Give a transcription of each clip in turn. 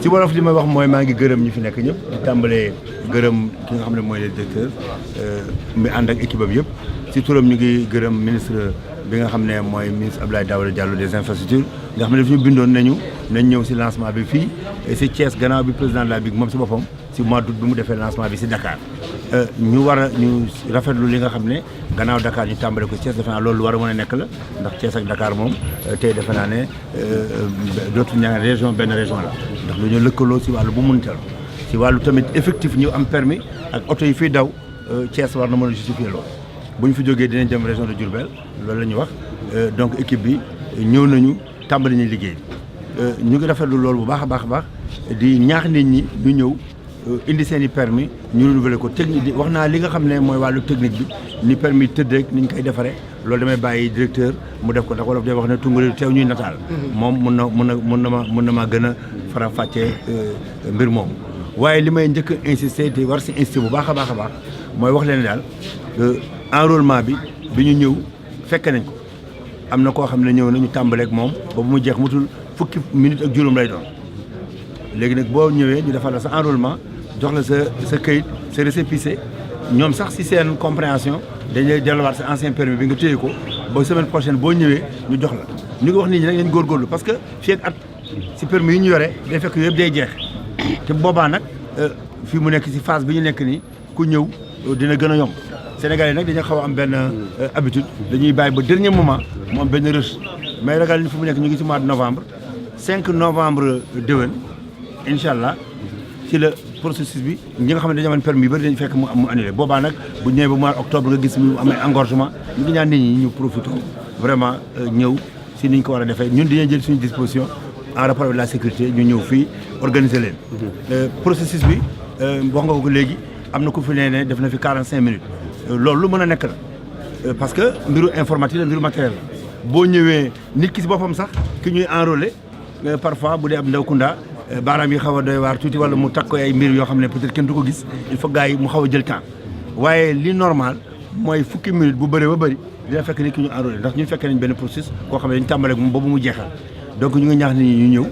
ci wolof li may wax mooy maa ngi gërëm ñi fi nekk ñëpp di tàmbalee gërëm ki nga xam ne mooy le directeur mi ànd ak équipe am yëpp ci turam ñu ngi gërëm ministre bi nga xam ne mooy ministre Abdoulaye Daouda Diallo des infrastructures nga xam ne daf ñu bindoon nañ ñëw ci lancement bi fii ci Thiès gannaaw bi président de la République moom ci boppam ci mois d'août bi mu defee lancement bi ci Dakar ñu ñu rafetlu li nga xam ne gannaaw Dakar ñu tàmbale ko Thiès defe naa loolu war a mën a nekk la ndax Thiès ak Dakar moom tey defe naa ne dootu ñaar région benn région la ndax lu ñu lëkkaloo ci wàllu bu mun tel ci wàllu tamit effectif ñu am permis ak oto yi fiy daw Thiès war na mën a justifier loolu bu ñu fi jógee dinañ dem région de Diourbel loolu la ñu wax donc équipe bi ñëw nañu tàmbali ñu liggéey ñu ngi rafetlu loolu bu baax a baax di ñaax nit ñi ñu ñëw indi seen i permis ñu renouveler ko technique bi wax naa li nga xam ne mooy wàllu technique bi ni permis tëdd rek ni ñu koy defaree loolu damay bàyyi directeur mu def ko ndax wolof day wax ne tungale teew ñuy nataal moom mun na maa gën a faram-fàccee mbir moomu waaye li may njëkk a insister te war si insister bu baax a baax mooy wax leen daal enrôlement bi ñu ñëw fekk nañ ko am na koo xam ne ñëw na ñu tàmbaleeg moom ba mu jeex mutul fukki minutes ak juróom lay doon léegi nag boo ñëwee ñu defal la sa enrôlement jox la sa këyit sa récépissé ñoom sax si seen compréhension dañuy delluwaat sa ancien permis bi nga téye ko ba semaine prochaine boo ñëwee ñu jox la ñu ngi wax nit ñi nag ngeen góorgóorlu parce que fii ak at si permis yi ñu yore day fekk yëpp day jeex te boobaa nag fii mu nekk si phase bi ñu nekk nii ku ñëw dina gën a yomb Sénégalais nag dañu xaw a am benn habitude dañuy bàyyi ba dernier moment mu am benn rush mais ragal ni fi mu nekk ñu ngi si mois de novembre 5 novembre déwén incha allah ci la processus bi ñi nga xam ne dañoo amoon permis yu bëri dañu fekk mu annulé boobaa nag bu ñëwee ba mois octobre nga gis mu amee engorgement ñu ngi ñaan nit ñi ñu profité vraiment ñëw si ni ñu ko war a defee ñun dañuy jël suñu disposition en rapport avec la sécurité ñu ñëw fii organiser leen. processus bi wax nga ko léegi am na ku fi ne def na fi 45 minutes loolu lu mën a nekk la parce que mbiru informatique la mbiru matériel la boo ñëwee nit ki si boppam sax ki ñuy enrôler parfois bu dee ab ndaw kunda baaraam yi xaw a doy waar tuuti wala mu takk ay mbir yoo xam ne peut-être kenn du ko gis il faut gars yi mu xaw a jël temps waaye li normal mooy fukki minute bu bëree ba bëri dina fekk ni ki ñu enrôlé ndax ñu fekkee nañ benn processus koo xam ne dañu tàmbaleeg moom boobu mu jeexal donc ñu ngi ñaax nit ñi ñu ñëw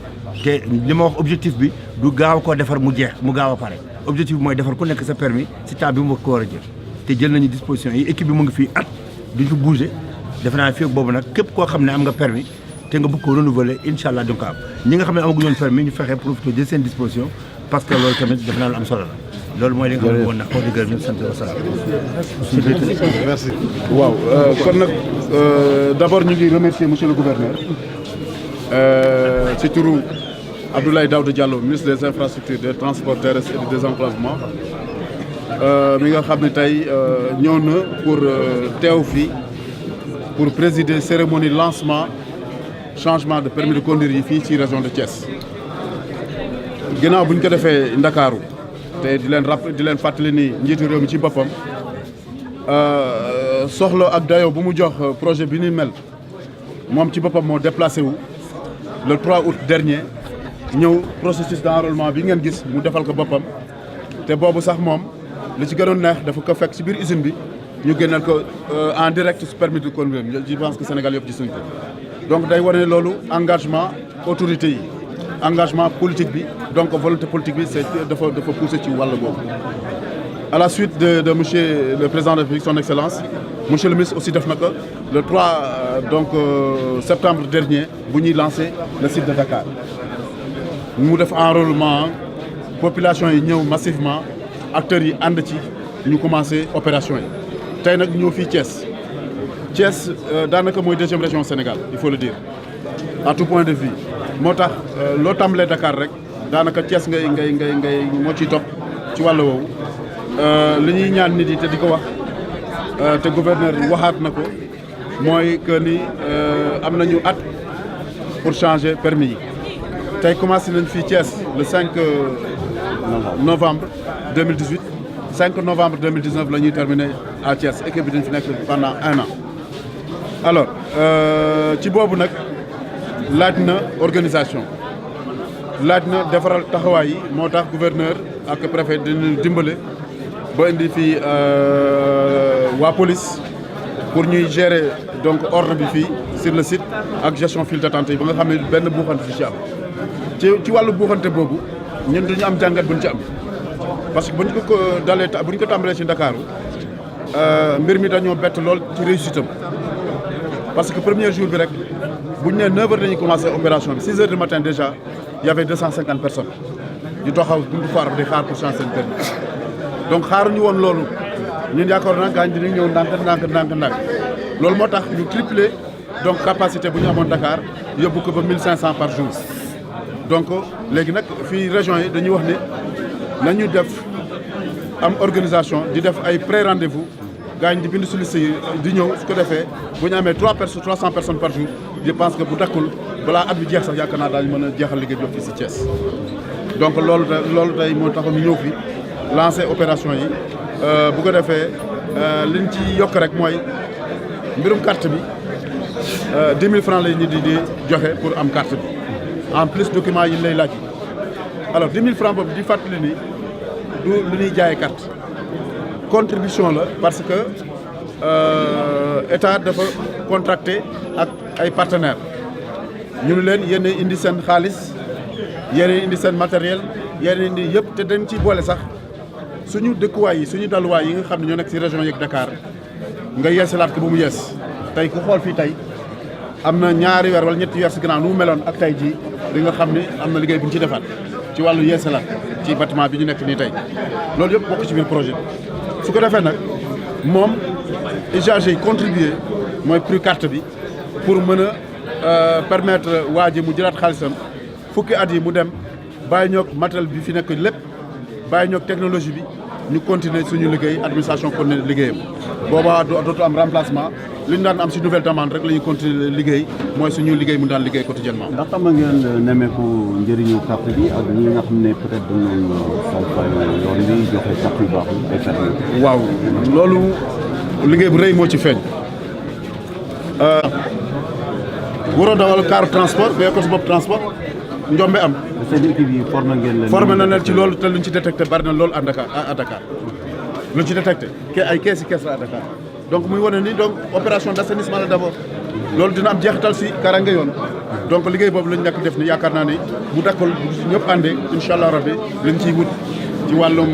te li ma wax objectif bi du gaaw koo defar mu jeex mu gaaw a pare objectif bi mooy defar ku nekk sa permis si temps bi mu ko war a jël te jël nañu disposition yi équipe bi mu ngi fii at duñ fi bouger defe naa fii boobu nag képp koo xam ne am nga permis te nga bëgg ko renouveler incha allah du ko am ñi nga xam ne amaguñu woon permis ñu fexe profité jël seen disposition parce que loolu tamit defe naa lu am solo la loolu mooy li nga xam ne woon na xaw di gërëm ñëpp sant wa salaam. merci. waaw kon nag d'abord ñu ngi remercier monsieur le gouverneur ci turu Abdoulaye Daouda Diallo ministre des infrastructures des transports terrestres et du désenclavement mi nga xam ne tey ñëw na pour teew fii pour présider cérémonie lancement changement de permis de conduire yi fii ci région de Thiès ginnaaw bu ñu ko defee Ndakaaru te di leen fàttali ni njiitu réew mi ci boppam soxla ak dayo bu mu jox projet bi ni mel moom ci boppam moo déplacé wu le 3 août dernier ñëw processus d'enrôlement bi ngeen gis mu defal ko boppam te boobu sax moom li ci gënoon neex dafa ko fekk ci biir usine bi ñu génneel ko en direct su permis de conduire je pense que Sénégal yëpp gis nañ ko donc day wane loolu engagement autorité yi engagement politique bi donc volonté politique bi c'est dafa poussé ci wàll boobu. À la suite de monsieur le président de la République son excellence monsieur le ministre aussi def na ko le 3 septembre dernier bu ñuy lancé le site de Dakar mu def enrôlement population yi ñëw massivement acteurs yi ànd ci ñu commencé opération yi tey nag ñëw fii Thiès daanaka mooy deuxième région Sénégal il faut le dire à tout point de vue moo tax loo tàmbalee Dakar rek daanaka Thiès ngay moo ciy topp ci wàll woowu li ñuy ñaan nit yi te di ko wax te gouverneur waxaat na ko mooy que ni am nañu at pour changer permis yi tey commencé nañ fii Thiès le 5 novembre 2018 5 novembre 2019 la ñuy terminé à Thiès équipe bi dañ fi nekk pendant 1 an alors ci boobu nag laaj na organisation laaj na defaral taxawaay yi moo tax gouverneur ak préfet dañu dimbale ba indi fii waa police pour ñuy gérer donc ordre bi fii sur le site ak gestion file d'attente yi ba nga xam ne benn buuxante fi ci am ci wàllu buuxante boobu ñun dañu am jàngat buñ ci am parce que buñ ko tàmbalee ci Ndakaaru mbir mi dañoo bett lool ci réussite am parce que premier jour bi rek buñ nee 9h dañuy commencé opération bi 6h du matin déjà y avait 250 personnes di doxaw buntu foire bi di xaar pour changer seen permis donc xaaruñu woon loolu ñun yaakaar naa gaañ dinañ ñëw ndànk loolu moo tax ñu triplé donc capacité bu ñu amoon Dakar yóbbu ko ba 1500 par jour donc léegi nag fii région yi dañuy wax ne nañu def am organisation di def ay pré rendez-vous gaañ di bind su liste yi di ñëw su ko defee bu ñu amee 300 personnes par jour je pense que bu dakkul balaa at bi jeex sax yaakaar naa daañu mën a jeexal liggéey bi fii si Thiès donc loolu tey moo taxoon ñu ñëw fi lancer opération yi bu ko defee liñ ci yokk rek mooy mbirum carte bi 10 000 francs lay nit di joxe pour am carte bi en plus document yi lay laaj alors 10 000 francs boobu di fàttali ni du lu ñuy jaayee carte contribution la parce que état dafa contracté ak ay partenaires ñu ne leen yéen indi seen xaalis yéen indi seen matériel yéen indi yëpp te dañ ciy boole sax suñu dëkkuwaay yi suñu daluwaay yi nga xam ne ñoo nekk ci région yeeg Dakar nga yeesalaat ko ba mu yees tey ku xool fii tey am na ñaari weer wala ñetti weer si gannaaw nu mu meloon ak tey jii di nga xam ne am na liggéey bu ñu ci defaat ci wàllu yeesalaat ci bâtiment bi ñu nekk nii tey loolu yëpp bokk ci biir projet bi su ko defee nag moom usagers yi contribuer mooy prix carte bi pour mën a permettre waa ji mu jëlaat xaalisam fukki at yi mu dem bàyyi ñoog matériel bi fi nekk lépp bàyyi ñoog technologie bi ñu continuer suñu liggéey administration continuer liggéeyam boobaa dootu am remplacement li ñu daan am si nouvelle demande rek la ñuy continuer liggéey mooy suñu liggéey mu daan liggéey quotidiennement. ndax xam ngeen nemmeeku njëriñu carte bi ak ñi nga xam ne peut-être dañu salfaañu yoon wi joxe carte yu baax yi ay carte waaw loolu liggéey bu rëy moo ci feeñ. waroo dawal car transport ba ko si bopp transport njombe am. seen équipe yi formé ngeen leen. formé na leen ci loolu te luñ ci détecté bari na loolu à Dakar luñ ci détecté ay kees la à Dakar donc muy wane ni donc opération d'assainissement la d'abord loolu dina am jeexital si karange yoon donc liggéey boobu lañ nekk def ni yaakaar naa ni bu dakkul bu ñëpp àndee incha allah rabbi liñ ciy wut ci wàllum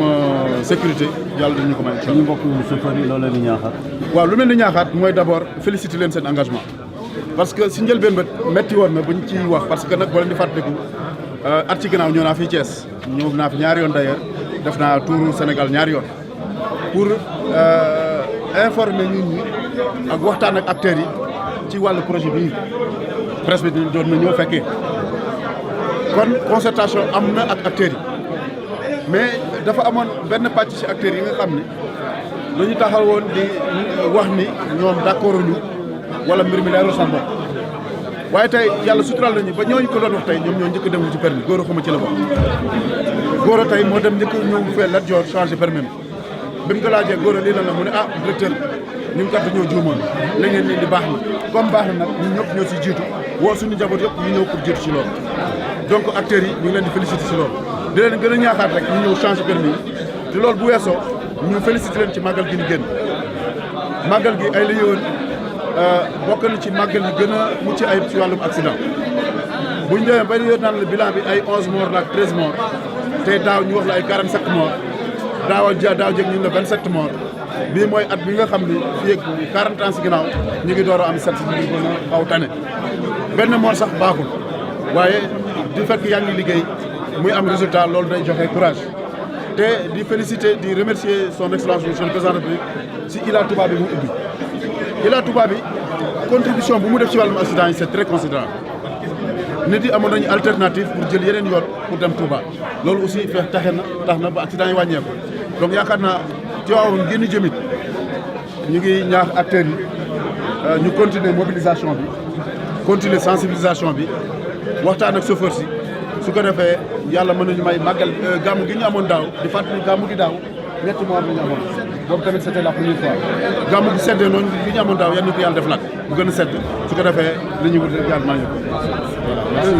sécurité yàlla dañu ko may incha allah. suñu mbokku chauffeur yi loolu la ñu ñaaxaat. waaw lu mel ni ñaaxaat mooy d'abord féliciter leen seen engagement parce que si njëlbeen ba metti woon na buñ ciy wax parce que nag boo leen di fàttaliku at ci gannaaw ñëw naa fii Thiès ñëw naa fi ñaari yoon d'ailleurs def naa touru Sénégal ñaari yoon pour informer nit ñi ak waxtaan ak acteurs yi ci wàllu projet bii presse bi doon na ñëw fekkee kon concertation am na ak acteurs yi mais dafa amoon benn pàcc ci acteurs yi nga xam ne dañu taxaw woon di wax ni ñoom d'accord ñu wala mbir mi leerul seen bopp waaye tey yàlla sutural nañu ba ñooñu ko doon wax tey ñoom ñoo njëkk dem ci permis góor a xuma ci la bokk góor a tey moo dem njëkk ñëw fee Lat Dior changé permis bi mu ko laajee góor a lii la mu ne ah directeur ñu ngi kat dañoo juumoon la ngeen ni di baax na comme baax na nag ñun ñëpp ñoo si jiitu woo suñu njaboot yëpp ñu ñëw pour jiitu si loolu donc acteurs yi ñu ngi leen di féliciter si loolu di leen gën a ñaaxaat rek ñu ñëw changé permis te loolu bu weesoo ñu féliciter leen ci màggal gi ñu génn màggal gi ay la yëwoon bokk na ci màggal yi gën a mucc ayib ci wàllum accident bu ñu demee ba ñu naan la bilan bi ay 11 morts la ak 13 morts te daaw ñu wax la ay 47 morts daaw jég ñu ne 27 morts bii mooy at bi nga xam ni fii ak 40 ans si ginnaaw ñu ngi door a am set si ñu ngi gën a xaw tane benn mort sax baaxul waaye du fekk yaa ngi liggéey muy am résultat loolu day joxe courage te di féliciter di remercier son excellence monsieur le président de la République si Ila Touba bi mu ubbi Ila Touba bi contribution bu mu def ci wàllum accident yi c'est très considérable nit yi amoon nañu alternative pour jël yeneen yoon pour dem Touba loolu aussi tax na ba accident yi wàññeeku donc yaakaar naa Tivaouane génn jëmit ñu ngi ñaax acteurs yi ñu continuer mobilisation bi continuer sensibilisation bi waxtaan ak chauffeur si su ko defee yàlla mën nañu may màggal gàmmu gi ñu amoon daaw di fàttali gàmmu gi daaw ñetti mois la ñu amoon boobu tamit c'était la première fois gàmmu gi seddee noonu gi ñu amoon daaw yan ñu ko yàlla def nag bu gën a sedd su ko defee li ñu wut rek yàlla maa ngi ko voilà